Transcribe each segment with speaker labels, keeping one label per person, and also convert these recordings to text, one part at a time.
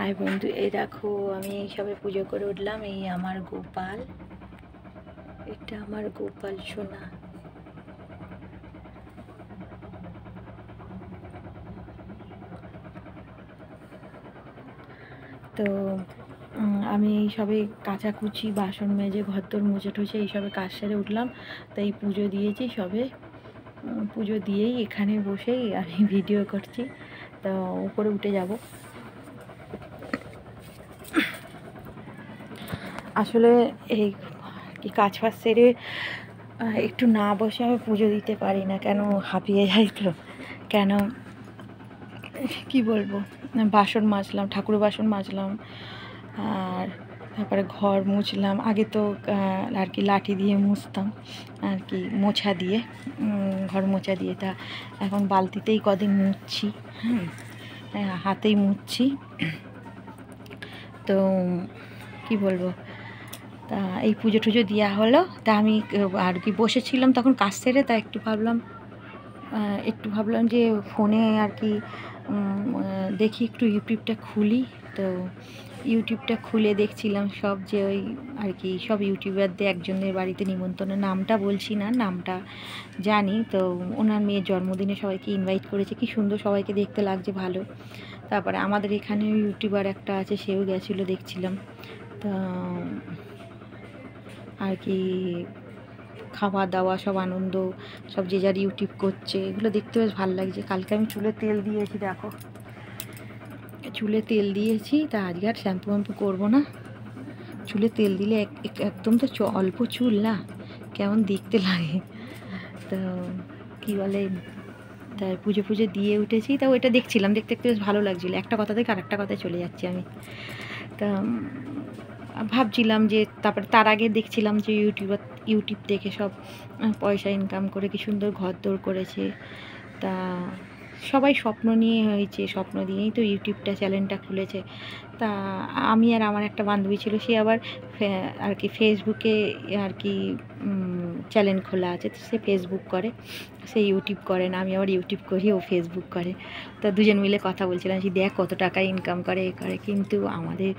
Speaker 1: High বন্ধু, এই দেখো আমি সবে পুজো করে উঠলাম। এই আমার গোপাল, এটা আমার গোপাল সোনা। তো আমি সবে কাচাকুচি, বাসন মেজে, ঘরদোর মুছে টুছে এইসবে কাজ সেরে উঠলাম। তাই পুজো দিয়েছি সবে। পুজো দিয়েই এখানে বসেই আমি ভিডিও করছি। তো উপরে উঠে যাব। আসলে এই কাজ ফাজ সেরে একটু না বসে আমি পুজো দিতে পারি না, কেন হাঁপিয়ে যাই। তো কেন কি বলবো, বাসন মাজলাম, ঠাকুর বাসন মাজলাম, আর তারপরে ঘর মুছলাম। আগে তো আর কি লাঠি দিয়ে মুছতাম, আর কি মোছা দিয়ে, ঘর মোছা দিয়ে। তা এখন বালতিতেই কদিন মুছছি, হাতেই মুছছি। তো কি বলবো, তা এই পুজো টুজো দেওয়া হলো। তা আমি আর কি বসেছিলাম তখন কাজ সেরে, তা একটু ভাবলাম যে ফোনে আর কি দেখি একটু ইউটিউবটা খুলি। তো ইউটিউবটা খুলে দেখছিলাম সব, যে ওই আর কি সব ইউটিউবারদের একজনের বাড়িতে নিমন্ত্রণের, নামটা বলছি না, নামটা জানি। তো ওনার মেয়ের জন্মদিনে সবাইকে ইনভাইট করেছে, কি সুন্দর সবাইকে দেখতে লাগছে, ভালো। তারপরে আমাদের এখানে ইউটিউবার একটা আছে, সেও গেছিলো, দেখছিলাম। তা আর কি খাওয়া দাওয়া সব আনন্দ, সব যে যার ইউটিউব করছে, এগুলো দেখতে বেশ ভালো লাগছে। কালকে আমি চুলে তেল দিয়েছি, দেখো চুলে তেল দিয়েছি। তা আজকে আর শ্যাম্পু ফ্যাম্পু করবো না। চুলে তেল দিলে একদম তো অল্প চুল না, কেমন দেখতে লাগে। তো কী বলে, তাই পুজো পুজো দিয়ে উঠেছি। তা ওইটা দেখছিলাম, দেখতে দেখতে বেশ ভালো লাগছিলো। একটা কথা থেকে আরেকটা কথায় চলে যাচ্ছি আমি। তা ভাবছিলাম যে তারপরে তার আগে দেখছিলাম যে ইউটিউব দেখে সব পয়সা ইনকাম করে কি সুন্দর ঘরদোর করেছে। তা সবাই স্বপ্ন নিয়ে হয়েছে, স্বপ্ন দিয়েই তো ইউটিউবটা চ্যানেলটা খুলেছে। তা আমি আর আমার একটা বান্ধবী ছিল, সে আবার আর কি ফেসবুকে আর কি চ্যানেল খোলা আছে। তো সে ফেসবুক করে, সে ইউটিউব করে না। আমি আবার ইউটিউব করি, ও ফেসবুক করে। তা দুজন মিলে কথা বলছিলাম যে দেখ কত টাকা ইনকাম করে, এ করে। কিন্তু আমাদের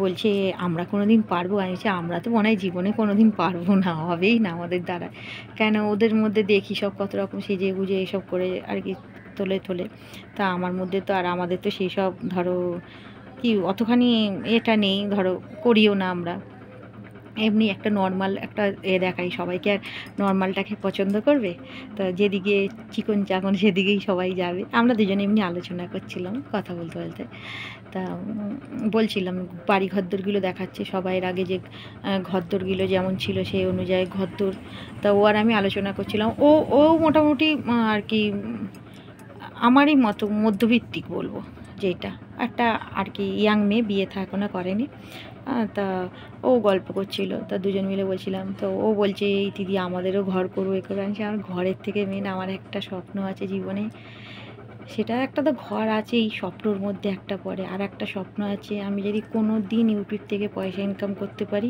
Speaker 1: বলছে আমরা কোনো দিন পারবো। আমি বলছি আমরা তো মনে হয় জীবনে কোনো দিন পারবো না, হবেই না আমাদের দ্বারা। কেন ওদের মধ্যে দেখি সব কত রকম সেজে গুজে এসব করে আর কি তোলে। তা আমার মধ্যে তো, আর আমাদের তো সেই সব ধরো কি অতখানি এটা নেই, ধরো করিও না আমরা। এমনি একটা নর্মাল একটা দেখাই, সবাইকে আর নর্মালটাকে পছন্দ করবে? তো যেদিকে চিকন চাকন সেদিকেই সবাই যাবে। আমরা দুজনে এমনি আলোচনা করছিলাম, কথা বলতে বলতে। তা বলছিলাম বাড়ি ঘরদোরগুলো দেখাচ্ছে, সবাইয়ের আগে যে ঘরদোরগুলো যেমন ছিল সেই অনুযায়ী ঘরদোর। তা ও আর আমি আলোচনা করছিলাম। ও মোটামুটি আর কি আমারই মতো মধ্যবিত্তিক বলবো, যেটা একটা আর কি ইয়াং মেয়ে, বিয়ে থা এখনও করেনি। তা ও গল্প করছিল, তা দুজন মিলে বলছিলাম। তো ও বলছে এই দিদি আমাদেরও ঘর করবো, এ করে। আনছি আমার ঘরের থেকে মেন আমার একটা স্বপ্ন আছে জীবনে, সেটা একটা তো ঘর আছে, এই স্বপ্নর মধ্যে একটা পড়ে। আর একটা স্বপ্ন আছে, আমি যদি কোনো দিন ইউটিউব থেকে পয়সা ইনকাম করতে পারি,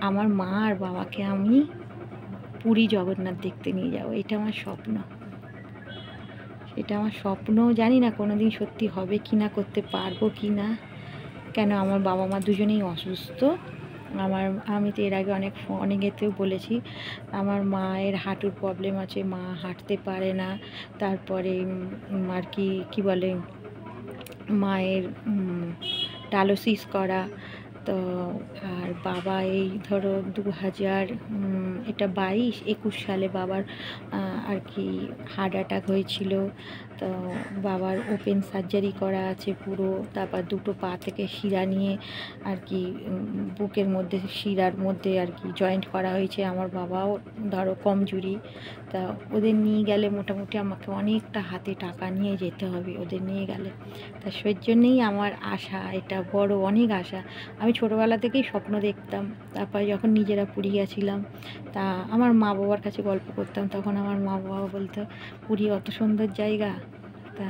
Speaker 1: আমার মা আর বাবাকে আমি পুরী জগন্নাথ দেখতে নিয়ে যাবো। এটা আমার স্বপ্ন, এটা আমার স্বপ্ন। জানি না কোনো দিন সত্যি হবে কি না, করতে পারবো কি না। কেন আমার বাবা মা দুজনেই অসুস্থ। আমি তো এর আগে অনেকেতেও বলেছি, আমার মায়ের হাঁটুর প্রবলেম আছে, মা হাঁটতে পারে না। তারপরে আর কি বলে, মায়ের ডায়ালিসিস করা। তো আর বাবা এই ধরো 2021 সালে বাবার আর কি হার্ট অ্যাটাক হয়েছিল। তো বাবার ওপেন সার্জারি করা আছে পুরো। তারপর দুটো পা থেকে শিরা নিয়ে আর কি বুকের মধ্যে, শিরার মধ্যে আর কি জয়েন্ট করা হয়েছে। আমার বাবাও ধরো কমজোরি। তা ওদের নিয়ে গেলে মোটামুটি আমাকে অনেকটা হাতে টাকা নিয়ে যেতে হবে ওদের নিয়ে গেলে। তা সেই জন্যেই আমার আশা, এটা বড় অনেক আশা। আমি ছোটোবেলা থেকেই স্বপ্ন দেখতাম। তারপরে যখন নিজেরা পুরী গেছিলাম, তা আমার মা বাবার কাছে গল্প করতাম, তখন আমার মা বাবা বলতো পুরী অত সুন্দর জায়গা, তা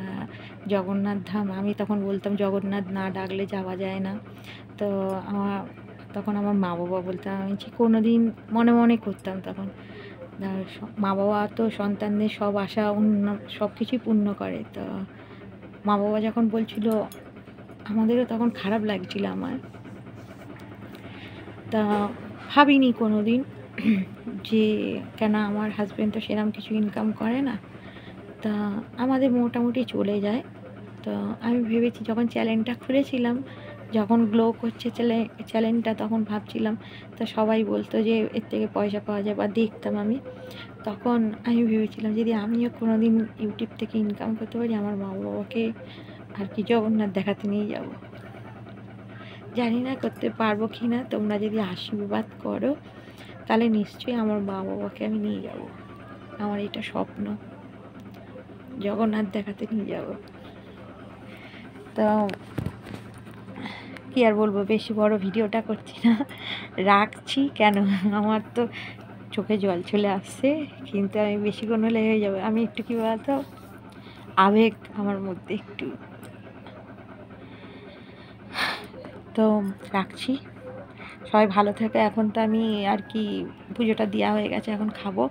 Speaker 1: জগন্নাথ ধাম। আমি তখন বলতাম জগন্নাথ না ডাকলে যাওয়া যায় না। তো তখন আমার মা বাবা বলতো, আমি কোনো দিন মনে মনে করতাম তখন। মা বাবা তো সন্তানদের সব আশা সব কিছুই পূর্ণ করে। তো মা বাবা যখন বলছিল আমাদেরও তখন খারাপ লাগছিল আমার। তা ভাবিনি কোনো দিন যে কেন আমার হাজব্যান্ড তো সেরকম কিছু ইনকাম করে না, তা আমাদের মোটামুটি চলে যায়। তো আমি ভেবেছি যখন চ্যানেলটা খুলেছিলাম, যখন গ্লো করছে চ্যানেলটা, তখন ভাবছিলাম, তা সবাই বলতো যে এর থেকে পয়সা পাওয়া যায় বা দেখতাম আমি, তখন আমি ভেবেছিলাম যদি আমিও কোনো দিন ইউটিউব থেকে ইনকাম করতে পারি, আমার মা বাবাকে আর কি জগন্নাথ দেখাতে নিয়ে যাব। জানি না করতে পারবো কি না, তোমরা যদি আশীর্বাদ করো তাহলে নিশ্চয়ই আমার মা বাবাকে আমি নিয়ে যাব। আমার এটা স্বপ্ন, জগন্নাথ দেখাতে নিয়ে যাব। তো কী আর বলবো, বেশি বড় ভিডিওটা করছি না, রাখছি। কেন, আমার তো চোখে জল চলে আসছে, কিন্তু আমি বেশিক্ষণ হলে হয়ে যাবে। আমি একটু কী বলতো, আবেগ আমার মধ্যে একটু। তো রাখছি, সবাই ভালো থাকে। এখন তো আমি আর কি পুজোটা দেওয়া হয়ে গেছে, এখন খাবো।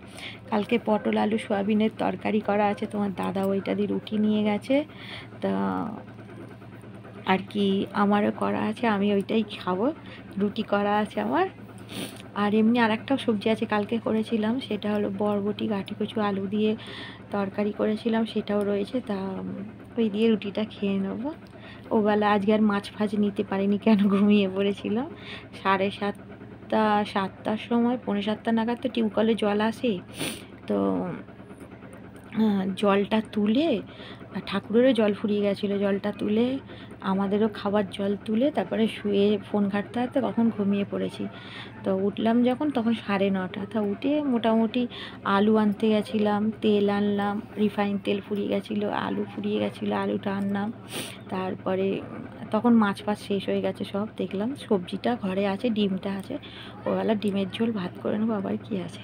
Speaker 1: কালকে পটল আলু সয়াবিনের তরকারি করা আছে, তোমার দাদা ওইটা দিয়ে রুটি নিয়ে গেছে। তা আর কি আমারও করা আছে, আমি ওইটাই খাবো। রুটি করা আছে আমার। আর এমনি আর একটাও সবজি আছে কালকে করেছিলাম, সেটা হলো বরবটি গাঁটি কচু আলু দিয়ে তরকারি করেছিলাম, সেটাও রয়েছে। তা ওই দিয়ে রুটিটা খেয়ে নেবো। ওবেলা আজকে আর মাছ ফাছ নিতে পারিনি, কেন ঘুমিয়ে পড়েছিলাম। 7:30 7টার সময় 7:45 নাগাদ তো টিউবকলে জল আসে। তো জলটা তুলে, ঠাকুরেরও জল ফুরিয়ে গেছিলো, জলটা তুলে আমাদেরও খাবার জল তুলে তারপরে শুয়ে ফোন ঘাঁটতে ঘাঁটতে কখন ঘুমিয়ে পড়েছি। তো উঠলাম যখন, তখন 9:30। তা উঠে মোটামুটি আলু আনতে গেছিলাম, তেল আনলাম, রিফাইন তেল ফুরিয়ে গেছিলো, আলু ফুরিয়ে গেছিলো, আলুটা আনলাম। তারপরে তখন মাছ ফাছ শেষ হয়ে গেছে সব, দেখলাম সবজিটা ঘরে আছে, ডিমটা আছে, ওবেলা ডিমের ঝোল ভাত করে নেবো, আবার কি আছে,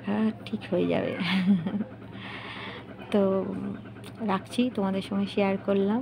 Speaker 1: হ্যাঁ ঠিক হয়ে যাবে। তো রাখছি, তোমাদের সঙ্গে শেয়ার করলাম।